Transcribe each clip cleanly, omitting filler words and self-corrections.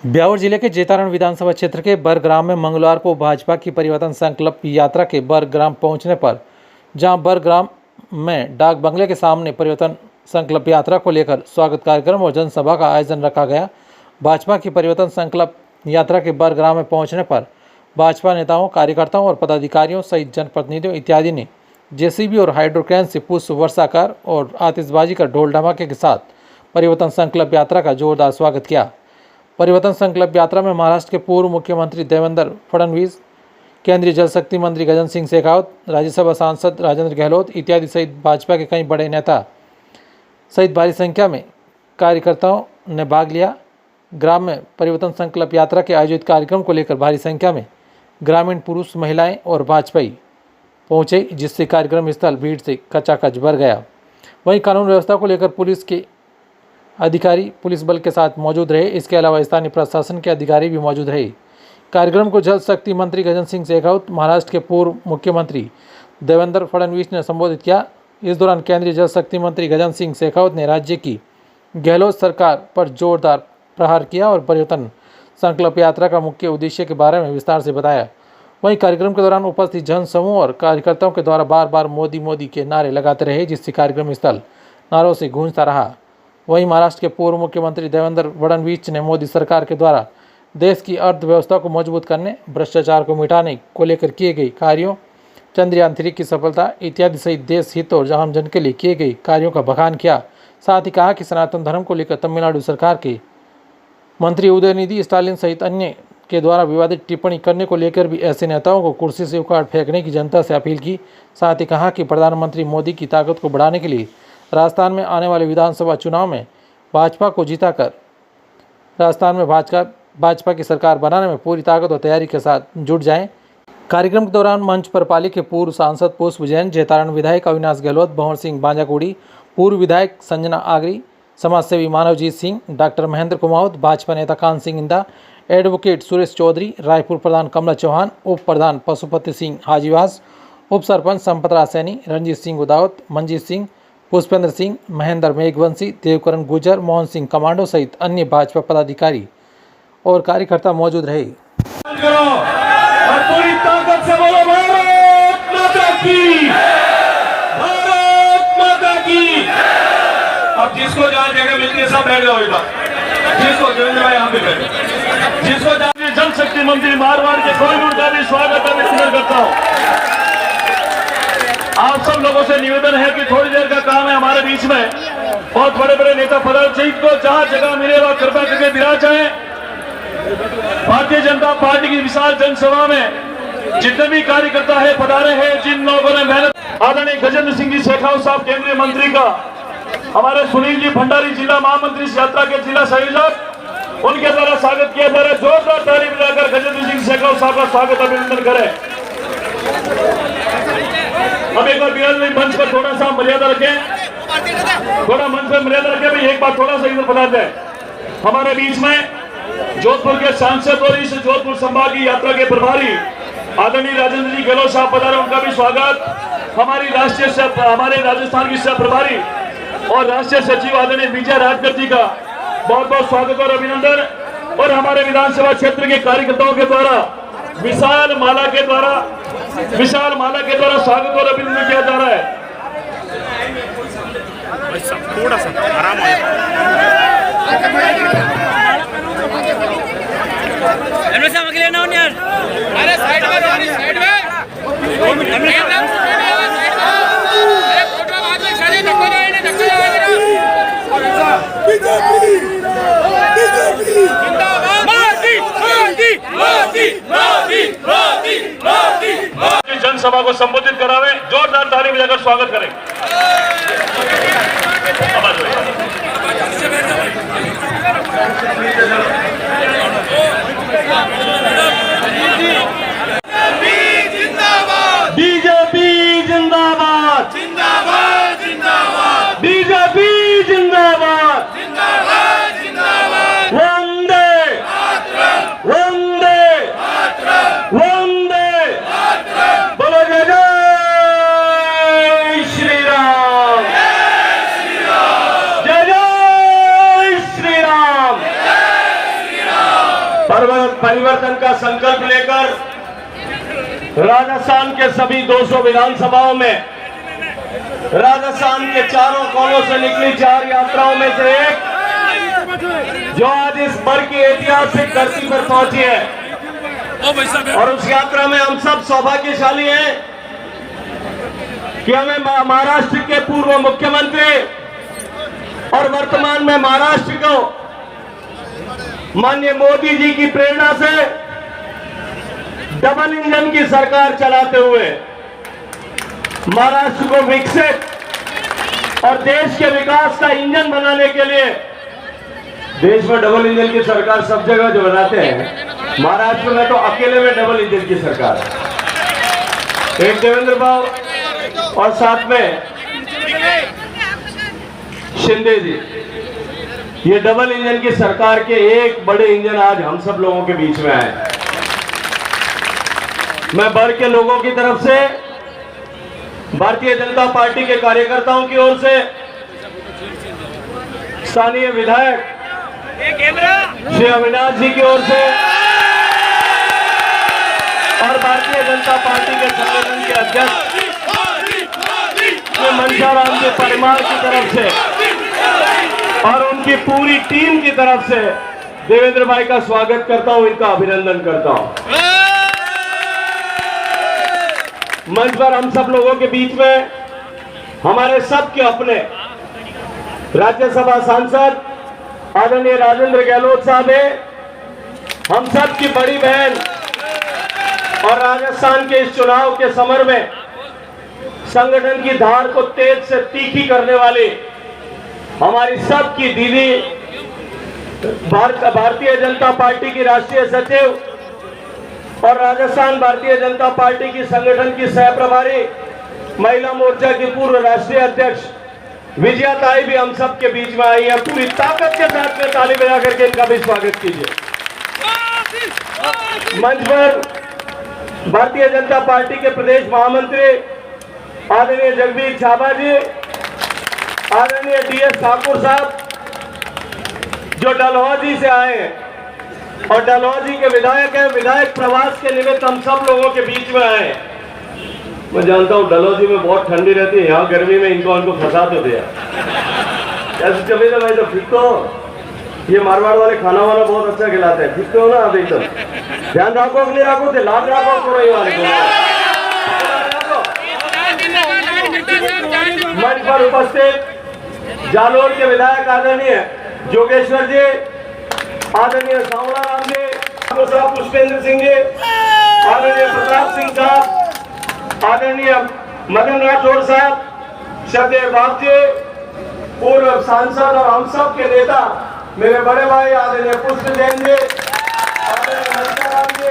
ब्यावर जिले के जेतारण विधानसभा क्षेत्र के बरग्राम में मंगलवार को भाजपा की परिवर्तन संकल्प यात्रा के बरग्राम पहुंचने पर जहां बरग्राम में डाक बंगले के सामने परिवर्तन संकल्प यात्रा को लेकर स्वागत कार्यक्रम और जनसभा का आयोजन रखा गया। भाजपा की परिवर्तन संकल्प यात्रा के बरग्राम में पहुंचने पर भाजपा नेताओं, कार्यकर्ताओं और पदाधिकारियों सहित जनप्रतिनिधियों इत्यादि ने जेसीबी और हाइड्रोक्रेन से पुष्प वर्षाकार और आतिशबाजी का ढोल ढमाके के साथ परिवर्तन संकल्प यात्रा का जोरदार स्वागत किया। परिवर्तन संकल्प यात्रा में महाराष्ट्र के पूर्व मुख्यमंत्री देवेंद्र फडणवीस, केंद्रीय जल शक्ति मंत्री गजेंद्र सिंह शेखावत, राज्यसभा सांसद राजेंद्र गहलोत इत्यादि सहित भाजपा के कई बड़े नेता सहित भारी संख्या में कार्यकर्ताओं ने भाग लिया। ग्राम में परिवर्तन संकल्प यात्रा के आयोजित कार्यक्रम को लेकर भारी संख्या में ग्रामीण पुरुष, महिलाएं और भाजपाई पहुंचे, जिससे कार्यक्रम स्थल भीड़ से खचाखच भर गया। वहीं कानून व्यवस्था को लेकर पुलिस के अधिकारी पुलिस बल के साथ मौजूद रहे। इसके अलावा स्थानीय प्रशासन के अधिकारी भी मौजूद रहे। कार्यक्रम को जल शक्ति मंत्री गजेंद्र सिंह शेखावत, महाराष्ट्र के पूर्व मुख्यमंत्री देवेंद्र फडणवीस ने संबोधित किया। इस दौरान केंद्रीय जल शक्ति मंत्री गजेंद्र सिंह शेखावत ने राज्य की गहलोत सरकार पर जोरदार प्रहार किया और परिवर्तन संकल्प यात्रा का मुख्य उद्देश्य के बारे में विस्तार से बताया। वहीं कार्यक्रम के दौरान उपस्थित जन समूह और कार्यकर्ताओं के द्वारा बार बार मोदी मोदी के नारे लगाते रहे, जिससे कार्यक्रम स्थल नारों से गूंजता रहा। वहीं महाराष्ट्र के पूर्व मुख्यमंत्री देवेंद्र फडणवीस ने मोदी सरकार के द्वारा देश की अर्थव्यवस्था को मजबूत करने, भ्रष्टाचार को मिटाने को लेकर किए गए कार्यों, चंद्रयान 3 की सफलता इत्यादि सहित देश हित और आम जन के लिए किए गए कार्यों का बखान किया। साथ ही कहा कि सनातन धर्म को लेकर तमिलनाडु सरकार के मंत्री उदयनिधि स्टालिन सहित अन्य के द्वारा विवादित टिप्पणी करने को लेकर भी ऐसे नेताओं को कुर्सी से उखाड़ फेंकने की जनता से अपील की। साथ ही कहा कि प्रधानमंत्री मोदी की ताकत को बढ़ाने के लिए राजस्थान में आने वाले विधानसभा चुनाव में भाजपा को जिताकर राजस्थान में भाजपा की सरकार बनाने में पूरी ताकत और तैयारी के साथ जुट जाएं। कार्यक्रम के दौरान मंच पर पाली के पूर्व सांसद पुष्प जैन, जेतारण विधायक अविनाश गहलोत, भंवर सिंह बांजाकोड़ी, पूर्व विधायक संजना आगरी, समाजसेवी मानवजीत सिंह, डॉक्टर महेंद्र कुमावत, भाजपा नेता कान सिंह इंदा, एडवोकेट सुरेश चौधरी, रायपुर प्रधान कमला चौहान, उप प्रधान पशुपति सिंह हाजीवास, उप सरपंच संपतराज सैनी, रंजीत सिंह उदावत, मंजीत सिंह, पुष्पेंद्र सिंह, महेंद्र मेघवंशी, देवकरण गुर्जर, मोहन सिंह कमांडो सहित अन्य भाजपा पदाधिकारी और कार्यकर्ता मौजूद रहे। पूरी ताकत से बोलो भारत माता की, भारत माता की। अब जिसको जहाँ जगह मिलती है सब बैठ जाओ इधर, जिसको देवेंद्र भाई यहाँ पे बैठे, जिसको जल शक्ति मंत्री मारवाड़ के कोहिनूर का भी स्वागत अभिनंदन करता हूँ। आप सब लोगों से निवेदन है कि थोड़ी देर का काम है हमारे बीच में, बहुत बड़े बड़े नेता पदाधिकारी को जहां जगह मिले वह कृपा करके विराज आए। भारतीय जनता पार्टी की विशाल जनसभा में जितने भी कार्यकर्ता है पधारे हैं, जिन लोगों ने मेहनत, आदरणीय गजेंद्र सिंह जी शेखावत साहब केंद्रीय मंत्री का, हमारे सुनील जी भंडारी जिला महामंत्री इस यात्रा के जिला संयोजक, उनके द्वारा स्वागत किया जा रहा है। जोरदार ताली बजाकर गजेंद्र सिंह शेखावत साहब का स्वागत अभिनंदन करें। अब एक बार विराज मंच पर थोड़ा सा मर्यादा रखें, थोड़ा मंच पर मर्यादा रखें भाई। एक बार थोड़ा सा इधर बता दें, हमारे बीच में जोधपुर के सांसद और इस जोधपुर संभाग की यात्रा के प्रभारी आदरणीय राजेंद्र जी गहलोत साहब पधारे, उनका भी स्वागत। हमारी हमारे राजस्थान की सह प्रभारी और राष्ट्रीय सचिव आदरणीय विजय राजकर जी का बहुत बहुत स्वागत और अभिनंदन। और हमारे विधानसभा क्षेत्र के कार्यकर्ताओं के द्वारा विशाल माला के द्वारा स्वागत और अभिनंदन किया जा रहा है। थोड़ा सा आराम अरे साइड में जनसभा को संबोधित करावे, जोरदार ताली बजाकर स्वागत करें। बीजेपी जिंदाबाद, जिंदाबाद जिंदाबाद, बीजेपी जिंदाबाद, जिंदाबाद जिंदाबाद, वंदे वंदे वंदे, बोलो जय जय श्री राम, जय जय श्री राम। परिवर्तन का संकल्प लेकर राजस्थान के सभी 200 विधानसभाओं में राजस्थान के चारों कोनों से निकली 4 यात्राओं में से एक जो आज इस बर की ऐतिहासिक धरती पर पहुंची है। और उस यात्रा में हम सब सौभाग्यशाली हैं कि हमें महाराष्ट्र के पूर्व मुख्यमंत्री और वर्तमान में महाराष्ट्र को माननीय मोदी जी की प्रेरणा से डबल इंजन की सरकार चलाते हुए महाराष्ट्र को विकसित और देश के विकास का इंजन बनाने के लिए, देश में डबल इंजन की सरकार सब जगह जो बनाते हैं, महाराष्ट्र में तो अकेले में डबल इंजन की सरकार है। एक देवेंद्र बाबू और साथ में शिंदे जी, ये डबल इंजन की सरकार के एक बड़े इंजन आज हम सब लोगों के बीच में आए। मैं बर के लोगों की तरफ से, भारतीय जनता पार्टी के कार्यकर्ताओं की ओर से, स्थानीय विधायक श्री अविनाश जी की ओर से और भारतीय जनता पार्टी के संगठन के अध्यक्ष मनसाराम जी परमार की तरफ से और उनकी पूरी टीम की तरफ से देवेंद्र भाई का स्वागत करता हूं, इनका अभिनंदन करता हूं। मंच पर हम सब लोगों के बीच में हमारे सबके अपने राज्यसभा सांसद आदरणीय राजेंद्र गहलोत साहब है, हम सब की बड़ी बहन और राजस्थान के इस चुनाव के समर में संगठन की धार को तेज से तीखी करने वाली हमारी सब की दीदी, भारतीय जनता पार्टी की राष्ट्रीय सचिव और राजस्थान भारतीय जनता पार्टी की संगठन की सह प्रभारी, महिला मोर्चा की पूर्व राष्ट्रीय अध्यक्ष विजया ताई भी हम सब के बीच में आई है। पूरी ताकत के साथ में ताली बजा करके इनका भी स्वागत कीजिए। मंच पर भारतीय जनता पार्टी के प्रदेश महामंत्री आदरणीय जगदीश छाबा जी, आदरणीय DS ठाकुर साहब जो डलहौजी से आए हैं और डलहौजी के विधायक हैं, विधायक प्रवास के निमित्त हम सब लोगों के बीच में आए। मैं जानता हूँ डलहौजी में बहुत ठंडी रहती है, यहाँ गर्मी में इनको फंसा तो दिया। ऐसे चले भाई तो फिर तो ये मारवाड़ वाले खाना वाला बहुत अच्छा खिलाते हैं, फिर तो ना आप एकदम ध्यान रखो कि नहीं रखो थे लाभ रखो करो ये वाले मंच पर उपस्थित जालोर के विधायक आदरणीय जोगेश्वर जी, आदरणीय सांवला राम जी, साहब पुष्पेंद्र सिंह जी, आदरणीय प्रताप सिंह साहब, आदरणीय मदन राठौड़ साहब, श्रद्धेय बाप जी, पूर्व सांसद और हम सब के नेता मेरे बड़े भाई आदरणीय पुष्प जैन जी, आदरणीय मनसाराम जी,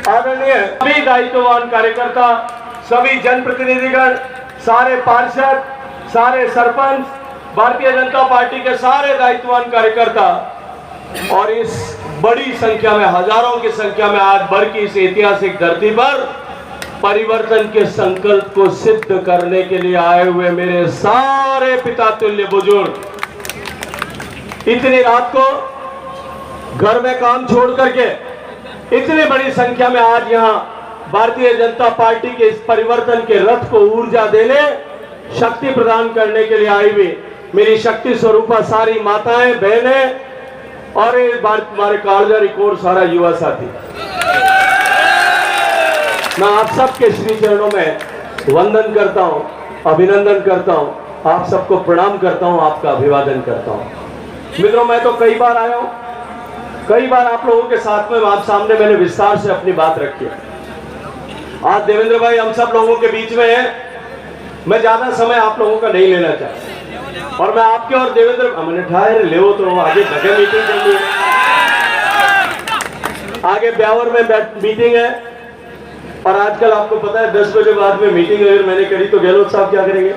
आदरणीय सभी दायित्ववान कार्यकर्ता, सभी जनप्रतिनिधिगण, सारे पार्षद, सारे सरपंच, भारतीय जनता पार्टी के सारे दायित्ववान कार्यकर्ता और इस बड़ी संख्या में, हजारों की संख्या में आज बर की इस ऐतिहासिक धरती पर परिवर्तन के संकल्प को सिद्ध करने के लिए आए हुए मेरे सारे पिता तुल्य बुजुर्ग, इतनी रात को घर में काम छोड़ करके इतनी बड़ी संख्या में आज यहाँ भारतीय जनता पार्टी के इस परिवर्तन के रथ को ऊर्जा देने, शक्ति प्रदान करने के लिए आई हुई मेरी शक्ति स्वरूपा सारी माताएं, बहनें और हमारे कालजा रिकोर सारा युवा साथी, मैं आप सबके श्री चरणों में वंदन करता हूं, अभिनंदन करता हूं, आप सबको प्रणाम करता हूं, आपका अभिवादन करता हूं। मित्रों, मैं तो कई बार आया हूं, कई बार आप लोगों के साथ में आप सामने मैंने विस्तार से अपनी बात रखी है। आज देवेंद्र भाई हम सब लोगों के बीच में है, मैं ज्यादा समय आप लोगों का नहीं लेना चाहता और मैं आपके और देवेंद्र मैंने ठहरे ले तो आगे जगह मीटिंग चल रही है, आगे ब्यावर में मीटिंग है और आजकल आपको पता है 10 बजे बाद में मीटिंग अगर मैंने करी तो गहलोत साहब क्या करेंगे?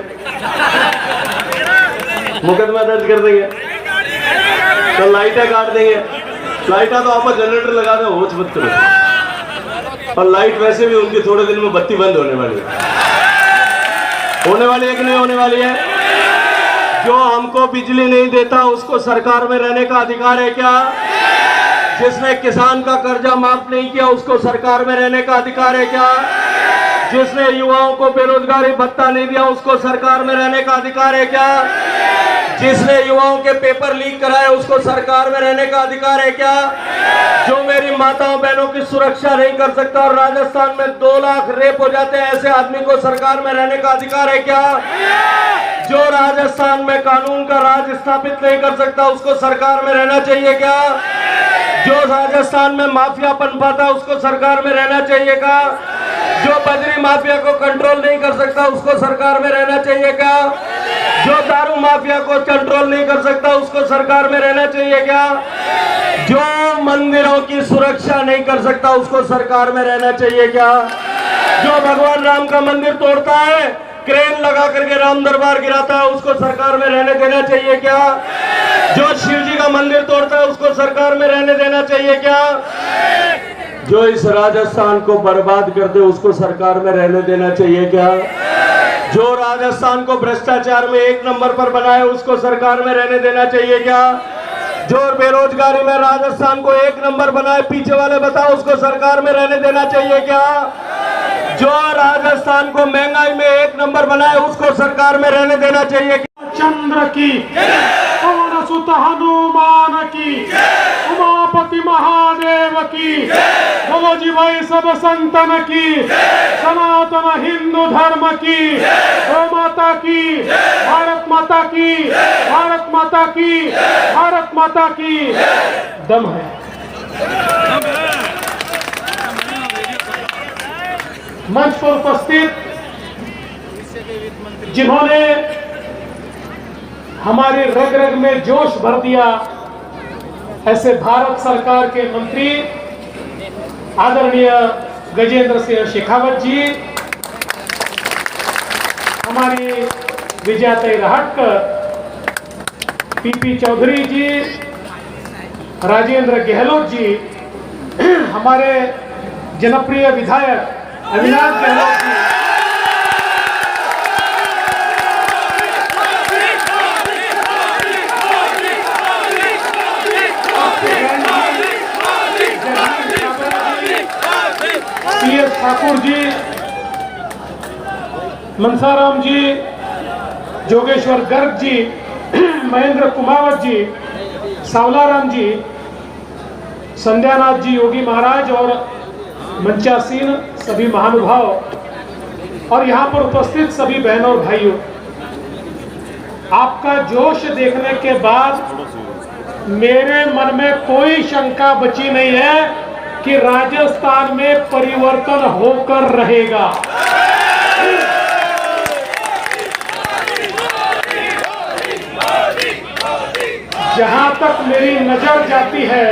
मुकदमा दर्ज कर देंगे, तो लाइटें काट देंगे। लाइटा तो आप जनरेटर लगा दो, होच मत करो। और लाइट वैसे भी उनकी थोड़े दिन में बत्ती बंद होने वाली है। होने वाली है कि नहीं होने वाली है? जो हमको बिजली नहीं देता उसको सरकार में रहने का अधिकार है क्या? जिसने किसान का कर्जा माफ नहीं किया उसको सरकार में रहने का अधिकार है क्या? जिसने युवाओं को बेरोजगारी भत्ता नहीं दिया उसको सरकार में रहने का अधिकार है क्या? जिसने युवाओं के पेपर लीक कराए उसको सरकार में रहने का अधिकार है क्या? जो मेरी माताओं बहनों की सुरक्षा नहीं कर सकता और राजस्थान में 2 लाख रेप हो जाते हैं, ऐसे आदमी को सरकार में रहने का अधिकार है क्या? जो राजस्थान में कानून का राज स्थापित नहीं कर सकता उसको सरकार में रहना चाहिए क्या? जो राजस्थान में माफिया पनपाता उसको सरकार में रहना चाहिए क्या? जो बजरी माफिया को कंट्रोल नहीं कर सकता उसको सरकार में रहना चाहिए क्या? जो दारू माफिया को कंट्रोल नहीं कर सकता उसको सरकार में रहना चाहिए क्या? जो मंदिरों की सुरक्षा नहीं कर सकता उसको सरकार में रहना चाहिए क्या? जो भगवान राम का मंदिर तोड़ता है, क्रेन लगा करके राम दरबार गिराता है, उसको सरकार में रहने देना चाहिए क्या? जो शिव जी का मंदिर तोड़ता है उसको सरकार में रहने देना चाहिए क्या? जो इस राजस्थान को बर्बाद कर दे उसको सरकार में रहने देना चाहिए क्या? जो राजस्थान को भ्रष्टाचार में 1 नंबर पर बनाए उसको सरकार में रहने देना चाहिए क्या? जो बेरोजगारी में राजस्थान को 1 नंबर बनाए, पीछे वाले बताओ, उसको सरकार में रहने देना चाहिए क्या? जो राजस्थान को महंगाई में 1 नंबर बनाए उसको सरकार में रहने देना चाहिए क्या? चंद्र की, पवन सुत हनुमान की, उमापति महादेव की, बोलो जी भाई सब संतन की, सनातन हिंदू धर्म की, गौ माता की, भारत माता की, भारत माता की, भारत माता की दम है। मंच पर उपस्थित जिन्होंने हमारे रग रग में जोश भर दिया, ऐसे भारत सरकार के मंत्री आदरणीय गजेंद्र सिंह शेखावत जी, हमारी विजयाताई राहटकर, पीपी चौधरी जी, राजेंद्र गहलोत जी, हमारे जनप्रिय विधायक अविनाश गहलोत जी, PS ठाकुर जी, मनसाराम जी, जोगेश्वर गर्ग जी, महेंद्र कुमावत जी, सावलाराम जी, संध्यानाथ जी, योगी महाराज और मंचासीन सभी महानुभाव और यहाँ पर उपस्थित सभी बहनों और भाइयों, आपका जोश देखने के बाद मेरे मन में कोई शंका बची नहीं है कि राजस्थान में परिवर्तन होकर रहेगा। जहां तक मेरी नजर जाती है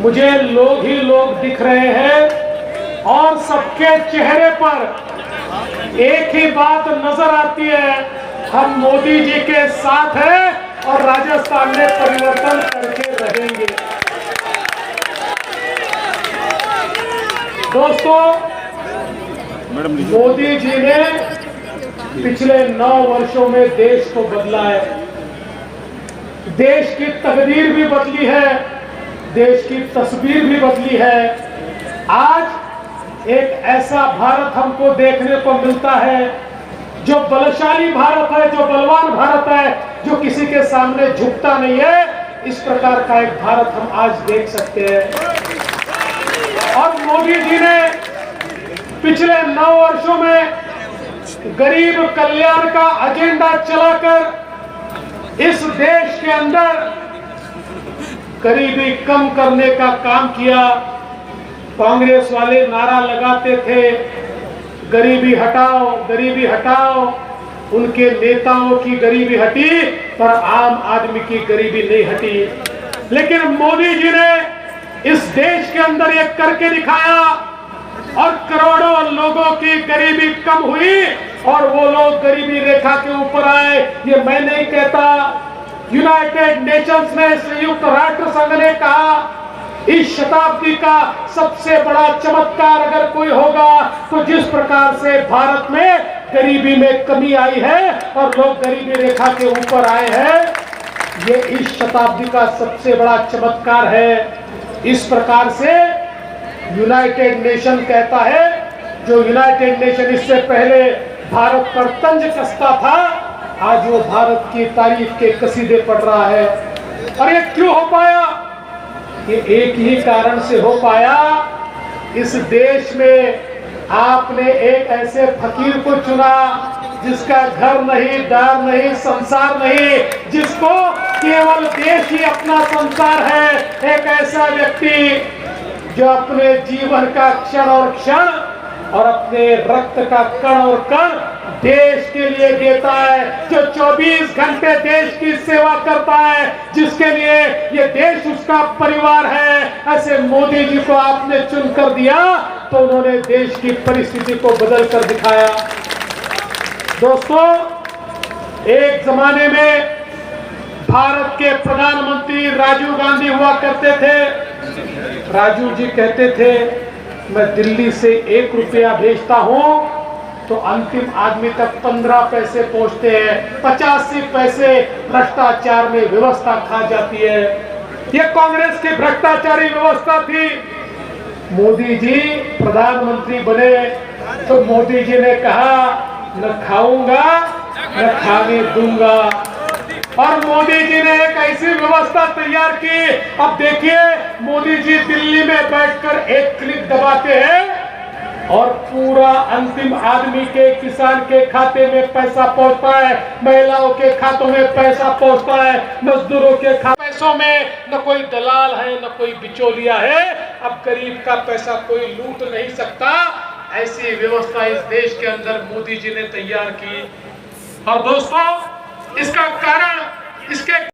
मुझे लोग ही लोग दिख रहे हैं और सबके चेहरे पर एक ही बात नजर आती है, हम मोदी जी के साथ हैं और राजस्थान में परिवर्तन करके रहेंगे। दोस्तों, मोदी जी ने पिछले 9 वर्षों में देश को बदला है, देश की तकदीर भी बदली है, देश की तस्वीर भी बदली है। आज एक ऐसा भारत हमको देखने को मिलता है जो बलशाली भारत है, जो बलवान भारत है, जो किसी के सामने झुकता नहीं है। इस प्रकार का एक भारत हम आज देख सकते हैं। और मोदी जी ने पिछले 9 वर्षों में गरीब कल्याण का एजेंडा चलाकर इस देश के अंदर गरीबी कम करने का काम किया। कांग्रेस वाले नारा लगाते थे गरीबी हटाओ, गरीबी हटाओ। उनके नेताओं की गरीबी हटी पर आम आदमी की गरीबी नहीं हटी। लेकिन मोदी जी ने इस देश के अंदर ये करके दिखाया और करोड़ों लोगों की गरीबी कम हुई और वो लोग गरीबी रेखा के ऊपर आए। ये मैं नहीं कहता, यूनाइटेड नेशंस ने, संयुक्त राष्ट्र संघ ने कहा इस शताब्दी का सबसे बड़ा चमत्कार अगर कोई होगा तो जिस प्रकार से भारत में गरीबी में कमी आई है और लोग गरीबी रेखा के ऊपर आए हैं, ये इस शताब्दी का सबसे बड़ा चमत्कार है। इस प्रकार से यूनाइटेड नेशन कहता है, जो यूनाइटेड नेशन इससे पहले भारत पर तंज कसता था, आज वो भारत की तारीफ के कसीदे पढ़ रहा है। और ये क्यों हो पाया? ये एक ही कारण से हो पाया, इस देश में आपने एक ऐसे फकीर को चुना जिसका घर नहीं, दार नहीं, संसार नहीं, जिसको केवल देश ही अपना संसार है। एक ऐसा व्यक्ति जो अपने जीवन का क्षण और क्षण और अपने रक्त का कण और कण देश के लिए देता है, जो 24 घंटे देश की सेवा करता है, जिसके लिए ये देश उसका परिवार है। ऐसे मोदी जी को आपने चुन कर दिया तो उन्होंने देश की परिस्थिति को बदल कर दिखाया। दोस्तों, एक जमाने में भारत के प्रधानमंत्री राजीव गांधी हुआ करते थे। राजीव जी कहते थे, मैं दिल्ली से 1 रुपया भेजता हूं तो अंतिम आदमी तक 15 पैसे पहुंचते हैं, 85 पैसे भ्रष्टाचार में व्यवस्था खा जाती है। यह कांग्रेस की भ्रष्टाचारी व्यवस्था थी। मोदी जी प्रधानमंत्री बने तो मोदी जी ने कहा, न खाऊंगा न खाने दूंगा। और मोदी जी ने एक ऐसी व्यवस्था तैयार की। अब देखिए, मोदी जी दिल्ली में बैठकर एक क्लिक दबाते हैं और पूरा अंतिम आदमी के, किसान के खाते में पैसा पहुंचता है, महिलाओं के खातों में पैसा पहुंचता है, मजदूरों के पैसों में न कोई दलाल है न कोई बिचौलिया है। अब गरीब का पैसा कोई लूट नहीं सकता। ऐसी व्यवस्था इस देश के अंदर मोदी जी ने तैयार की। और दोस्तों, इसका कारण इसके